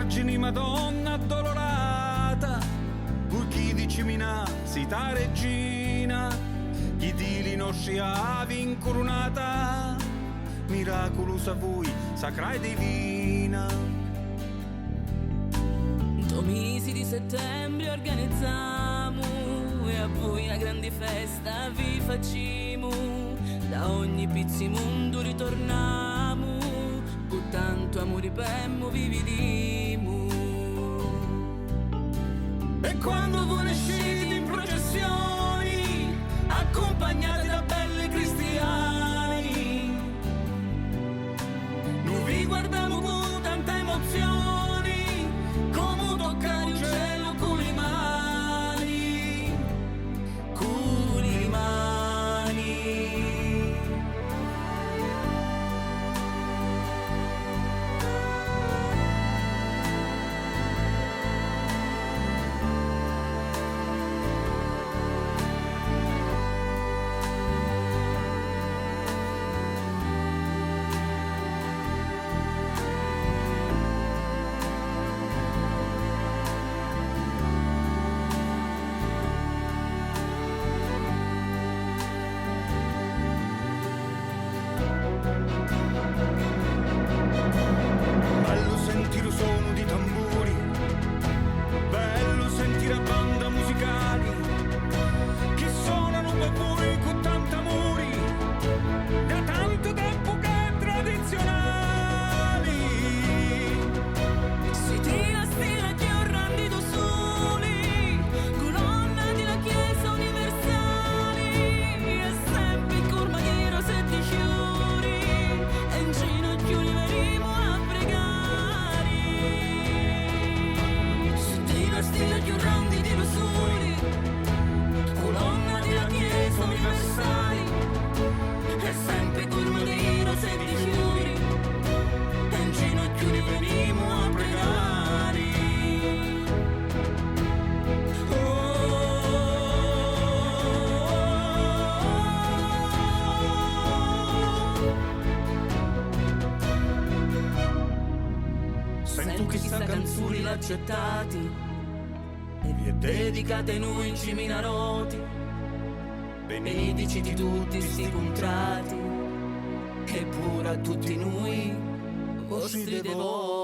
Vergini Madonna addolorata, pur chi di Cimina sita regina, chi di li nostri avi incorunata, miracolosa voi, sacra e divina. 2 mesi di settembre organizziamo e a voi una grande festa vi facciamo. Da ogni pizzi mondo ritorniamo, con tanto amore pemmo vi vediamo. E quando voi uscite in processioni, accompagnate da belle cristiani, noi vi guardiamo con tanta emozioni, come toccare il cielo con le mani, con le mani. Bello sentire il suono di tamburi, bello sentire banda musicali che suonano per voi con tanto amore, da tanto tempo che è tradizionali. Si tira stile che ho rendito soli, colonna della Chiesa universale, e sempre in cormadiero 7 fiori, e in ginocchio li verremo a pregare. Si tira stile che ho rendito soli, colonna della Chiesa universale, e sempre in cormadiero 7 fiori, e in ginocchio li verremo a pregare. Sento che sta canzone l'accettati e vi è dedicata ai noi in Ciminaroti. Benediciti tutti sti contrati e pure a tutti noi vostri devoti.